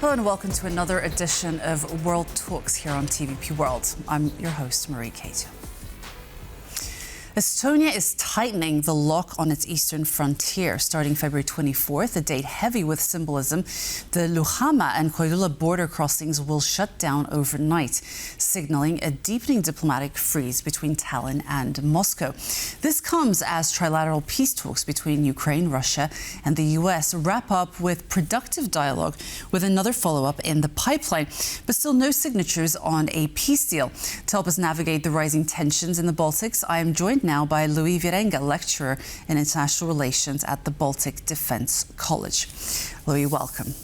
Hello and welcome to another edition of World Talks here on TVP World. I'm your host, Marie Kato. Estonia is tightening the lock on its eastern frontier starting February 24th, a date heavy with symbolism. The Luhamaa and Koidula border crossings will shut down overnight, signaling a deepening diplomatic freeze between Tallinn and Moscow. This comes as trilateral peace talks between Ukraine, Russia and the U.S. wrap up with productive dialogue with another follow-up in the pipeline, but still no signatures on a peace deal. To help us navigate the rising tensions in the Baltics, I am joined now by Louis Wierenga, lecturer in international relations at the Baltic Defense College. Louis, welcome.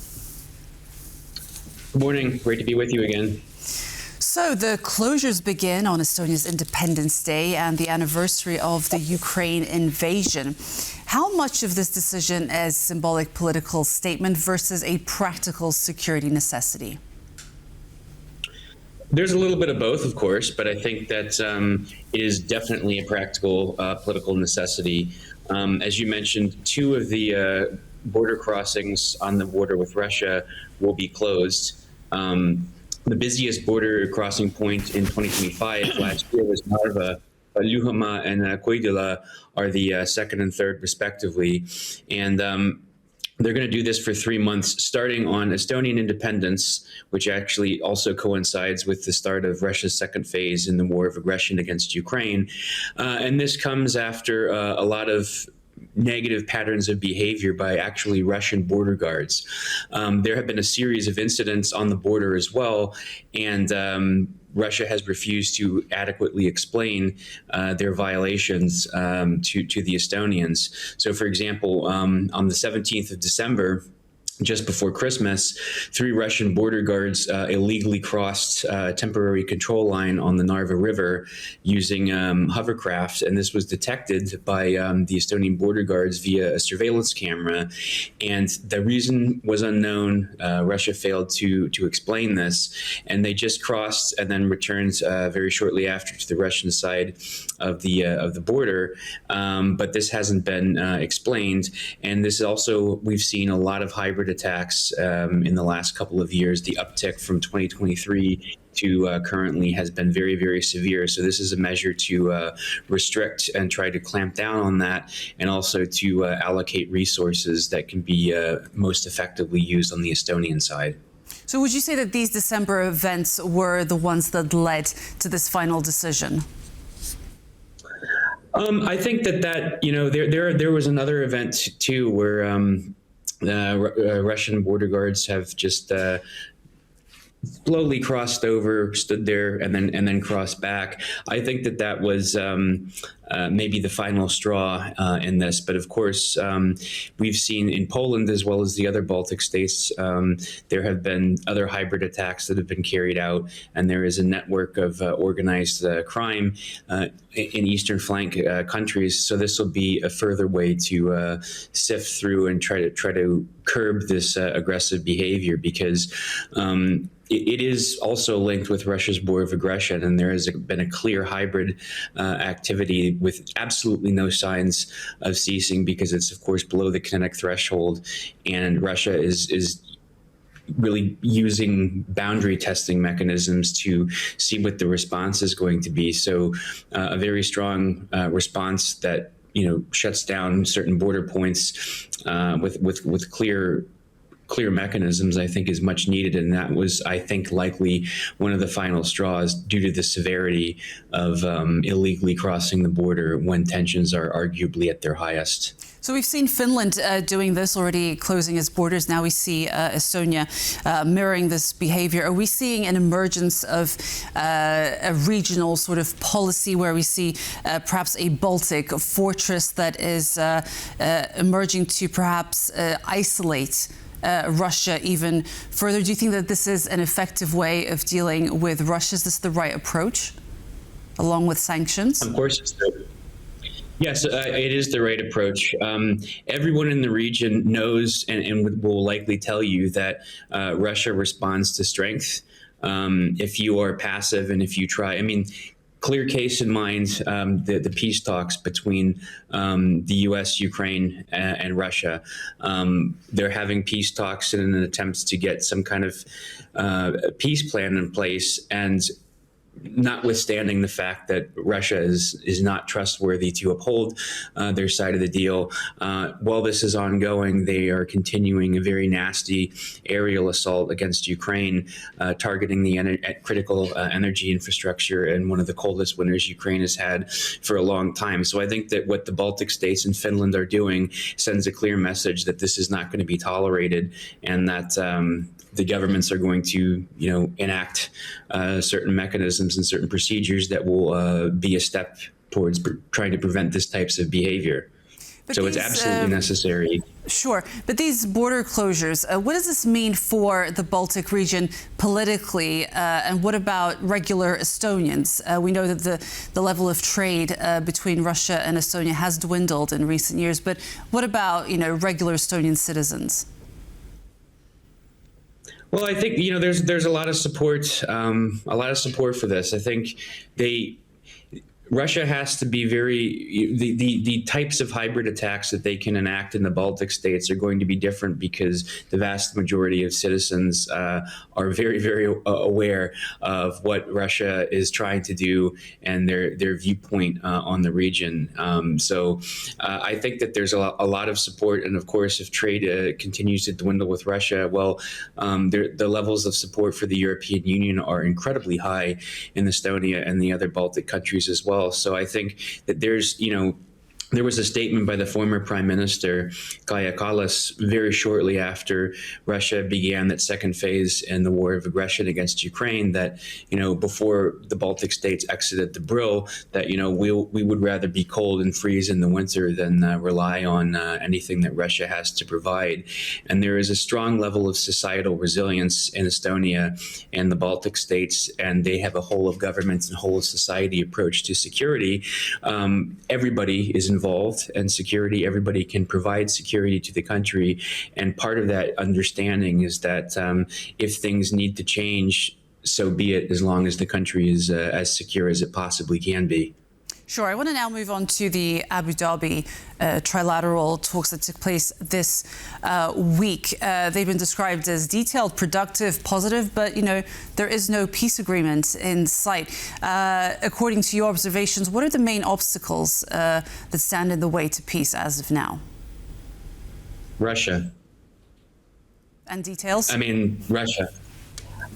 Good morning. Great to be with you again. So the closures begin on Estonia's Independence Day and the anniversary of the Ukraine invasion. How much of this decision is symbolic political statement versus a practical security necessity? There's a little bit of both, of course, but I think that it is definitely a practical political necessity. As you mentioned, two of the border crossings on the border with Russia will be closed. The busiest border crossing point in 2025 last year was Narva. Luhamaa and Koidula are the second and third, respectively. And they're going to do this for 3 months, starting on Estonian independence, which actually also coincides with the start of Russia's second phase in the war of aggression against Ukraine. And this comes after a lot of negative patterns of behavior by actually Russian border guards. There have been a series of incidents on the border as well, and Russia has refused to adequately explain their violations to the Estonians. So, for example, on the 17th of December, just before Christmas, 3 Russian border guards illegally crossed a temporary control line on the Narva River using hovercraft, and this was detected by the Estonian border guards via a surveillance camera. And the reason was unknown. Russia failed to explain this, and they just crossed and then returned very shortly after to the Russian side of the border. But this hasn't been explained, and this is also, we've seen a lot of hybrid attacks in the last couple of years. The uptick from 2023 to currently has been very, very severe. So this is a measure to restrict and try to clamp down on that, and also to allocate resources that can be most effectively used on the Estonian side. So would you say that these December events were the ones that led to this final decision? I think that there was another event too where Russian border guards have just slowly crossed over, stood there, and then crossed back. I think that was maybe the final straw in this. But of course, we've seen in Poland as well as the other Baltic states, there have been other hybrid attacks that have been carried out, and there is a network of organized crime in eastern flank countries. So this will be a further way to sift through and try to curb this aggressive behavior, because it is also linked with Russia's war of aggression, and there has been a clear hybrid activity with absolutely no signs of ceasing, because it's, of course, below the kinetic threshold, and Russia is really using boundary testing mechanisms to see what the response is going to be. So a very strong response that shuts down certain border points with clear mechanisms, I think, is much needed. And that was, I think, likely one of the final straws due to the severity of illegally crossing the border when tensions are arguably at their highest. So we've seen Finland doing this already, closing its borders. Now we see Estonia mirroring this behavior. Are we seeing an emergence of a regional sort of policy where we see perhaps a Baltic fortress that is emerging to perhaps isolate Russia even further? Do you think that this is an effective way of dealing with Russia? Is this the right approach, along with sanctions? Of course, it's yes, it is the right approach. Everyone in the region knows and will likely tell you that Russia responds to strength. If you are passive and if you try, clear case in mind the peace talks between the U.S., Ukraine, and Russia. They're having peace talks in an attempt to get some kind of peace plan in place, and notwithstanding the fact that Russia is not trustworthy to uphold their side of the deal, while this is ongoing, they are continuing a very nasty aerial assault against Ukraine, targeting the critical energy infrastructure in one of the coldest winters Ukraine has had for a long time. So I think that what the Baltic states and Finland are doing sends a clear message that this is not going to be tolerated, and that the governments are going to, enact certain mechanisms and certain procedures that will be a step towards trying to prevent this types of behavior. But so it's absolutely necessary. Sure. But these border closures, what does this mean for the Baltic region politically? And what about regular Estonians? We know that the level of trade between Russia and Estonia has dwindled in recent years. But what about, regular Estonian citizens? Well, I think there's a lot of support for this. I think Russia has to be the types of hybrid attacks that they can enact in the Baltic states are going to be different, because the vast majority of citizens are very, very aware of what Russia is trying to do and their viewpoint on the region. So I think that there's a lot of support. And of course, if trade continues to dwindle with Russia, well, the levels of support for the European Union are incredibly high in Estonia and the other Baltic countries as well. So I think that there was a statement by the former Prime Minister, Kaja Kallas, very shortly after Russia began that second phase in the war of aggression against Ukraine, that, before the Baltic states exited the Brill, that, we would rather be cold and freeze in the winter than rely on anything that Russia has to provide. And there is a strong level of societal resilience in Estonia and the Baltic states, and they have a whole of government and whole of society approach to security. Everybody is involved in security. Everybody can provide security to the country. And part of that understanding is that if things need to change, so be it, as long as the country is as secure as it possibly can be. Sure. I want to now move on to the Abu Dhabi trilateral talks that took place this week. They've been described as detailed, productive, positive, but, there is no peace agreement in sight. According to your observations, what are the main obstacles that stand in the way to peace as of now? Russia. And details? Russia.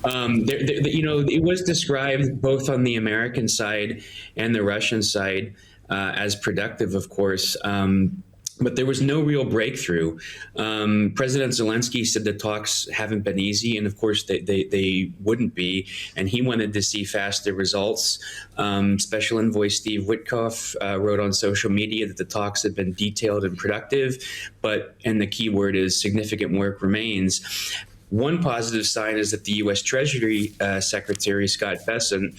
It was described both on the American side and the Russian side as productive, of course. But there was no real breakthrough. President Zelensky said the talks haven't been easy, and of course they wouldn't be. And he wanted to see faster results. Special Envoy Steve Witkoff wrote on social media that the talks had been detailed and productive, and the key word is significant work remains. One positive sign is that the U.S. Treasury Secretary Scott Bessent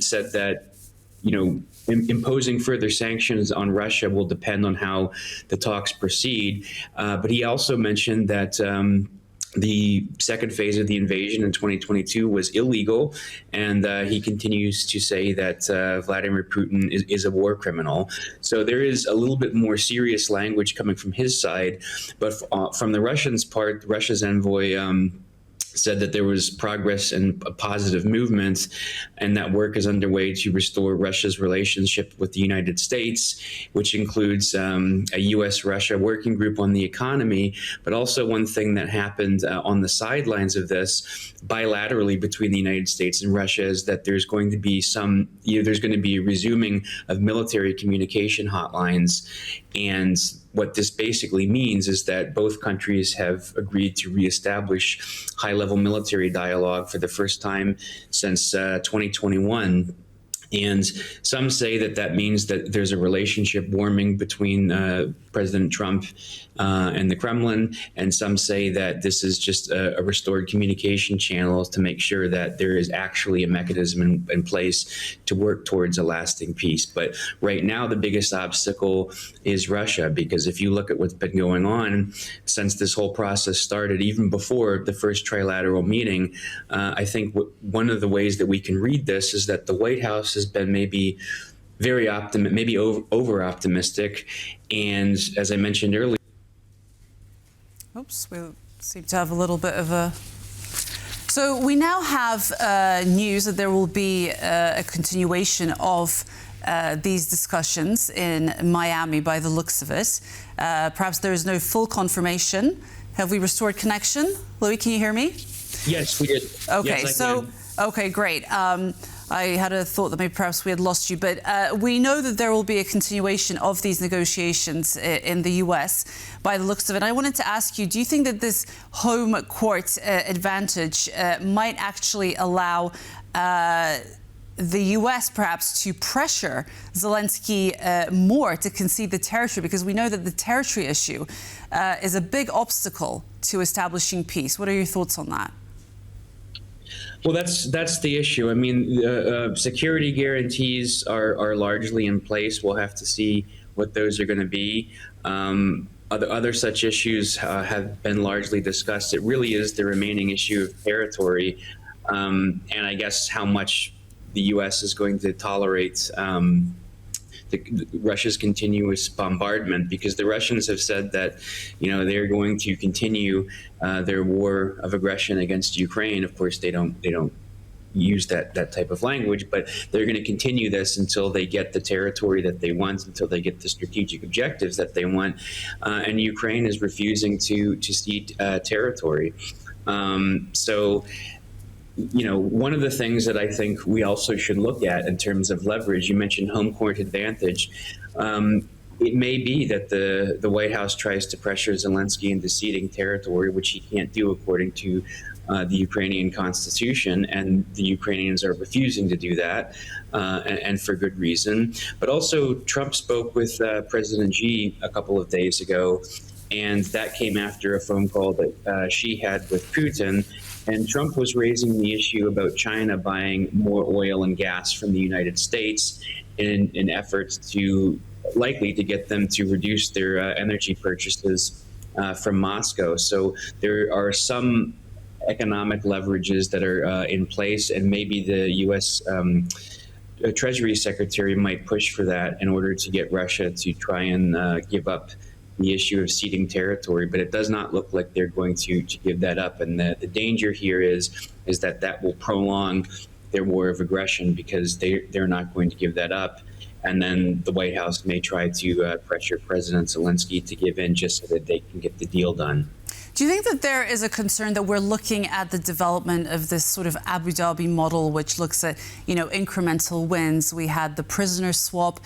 said that, imposing further sanctions on Russia will depend on how the talks proceed. But he also mentioned that the second phase of the invasion in 2022 was illegal, and he continues to say that Vladimir Putin is a war criminal. So there is a little bit more serious language coming from his side, but from the Russians' part, Russia's envoy said that there was progress and a positive movement, and that work is underway to restore Russia's relationship with the United States, which includes a U.S.-Russia working group on the economy. But also one thing that happened on the sidelines of this, bilaterally between the United States and Russia, is that there's going to be a resuming of military communication hotlines. And what this basically means is that both countries have agreed to reestablish high-level military dialogue for the first time since 2021. And some say that means that there's a relationship warming between President Trump and the Kremlin, and some say that this is just a restored communication channel to make sure that there is actually a mechanism in place to work towards a lasting peace. But right now, the biggest obstacle is Russia, because if you look at what's been going on since this whole process started, even before the first trilateral meeting, I think one of the ways that we can read this is that the White House has been maybe very optimistic, maybe over optimistic. And as I mentioned earlier, oops, we seem to have a little bit of a... So we now have news that there will be a continuation of these discussions in Miami by the looks of it. Perhaps there is no full confirmation. Have we restored connection? Louis, can you hear me? Yes, we did. Okay, yes, so, okay, great. I had a thought that maybe perhaps we had lost you, but we know that there will be a continuation of these negotiations in the U.S. by the looks of it. I wanted to ask you, do you think that this home court advantage might actually allow the U.S. perhaps to pressure Zelensky more to concede the territory? Because we know that the territory issue is a big obstacle to establishing peace. What are your thoughts on that? Well, that's the issue. I mean, security guarantees are largely in place. We'll have to see what those are going to be. Other such issues have been largely discussed. It really is the remaining issue of territory, and I guess how much the U.S. is going to tolerate Russia's continuous bombardment, because the Russians have said that, they're going to continue their war of aggression against Ukraine. Of course, they don't use that type of language, but they're going to continue this until they get the territory that they want, until they get the strategic objectives that they want. And Ukraine is refusing to cede territory. So, one of the things that I think we also should look at in terms of leverage, you mentioned home court advantage. It may be that the White House tries to pressure Zelensky into ceding territory, which he can't do according to the Ukrainian constitution, and the Ukrainians are refusing to do that, and for good reason. But also, Trump spoke with President Xi a couple of days ago, and that came after a phone call that Xi had with Putin. And Trump was raising the issue about China buying more oil and gas from the United States in efforts to likely to get them to reduce their energy purchases from Moscow. So there are some economic leverages that are in place, and maybe the U.S. Treasury Secretary might push for that in order to get Russia to try and give up the issue of ceding territory, but it does not look like they're going to give that up. And the danger here is that will prolong their war of aggression, because they're not going to give that up. And then the White House may try to pressure President Zelensky to give in just so that they can get the deal done. Do you think that there is a concern that we're looking at the development of this sort of Abu Dhabi model, which looks at, incremental wins? We had the prisoner swap.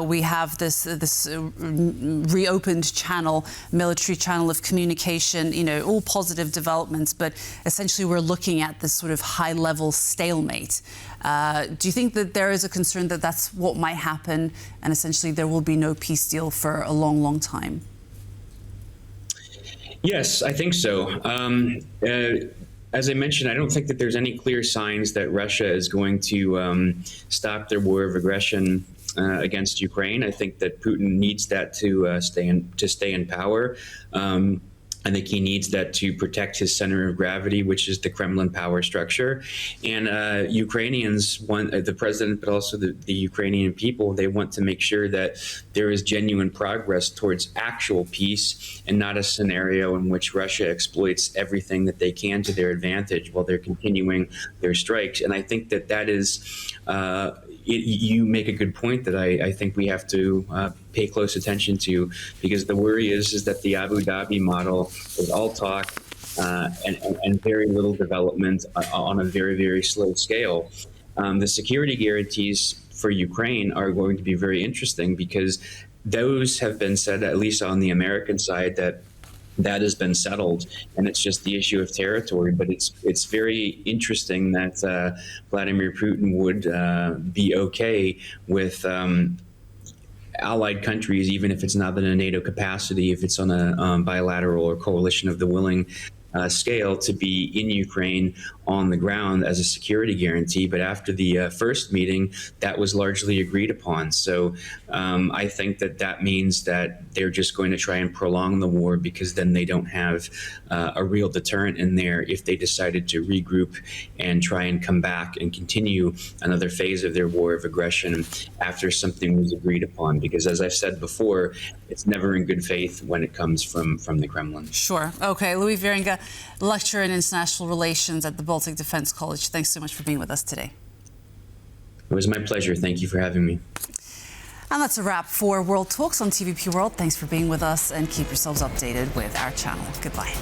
We have this reopened channel, military channel of communication, all positive developments. But essentially, we're looking at this sort of high-level stalemate. Do you think that there is a concern that that's what might happen, and essentially there will be no peace deal for a long, long time? Yes, I think so. As I mentioned, I don't think that there's any clear signs that Russia is going to stop their war of aggression against Ukraine. I think that Putin needs that to stay in power. I think he needs that to protect his center of gravity, which is the Kremlin power structure. And Ukrainians want, the president, but also the Ukrainian people, they want to make sure that there is genuine progress towards actual peace, and not a scenario in which Russia exploits everything that they can to their advantage while they're continuing their strikes. And I think that is, you make a good point that I think we have to pay close attention to, because the worry is that the Abu Dhabi model is all talk and very little development on a very, very slow scale. The security guarantees for Ukraine are going to be very interesting, because those have been said, at least on the American side, that has been settled, and it's just the issue of territory. But it's very interesting that Vladimir Putin would be okay with allied countries, even if it's not in a NATO capacity, if it's on a bilateral or coalition of the willing scale, to be in Ukraine on the ground as a security guarantee. But after the first meeting, that was largely agreed upon. So I think that means that they're just going to try and prolong the war, because then they don't have a real deterrent in there if they decided to regroup and try and come back and continue another phase of their war of aggression after something was agreed upon. Because as I've said before, it's never in good faith when it comes from the Kremlin. Sure. Okay. Louis Wierenga, lecturer in international relations at the Baltic Defense College. Thanks so much for being with us today. It was my pleasure. Thank you for having me. And that's a wrap for World Talks on TVP World. Thanks for being with us, and keep yourselves updated with our channel. Goodbye.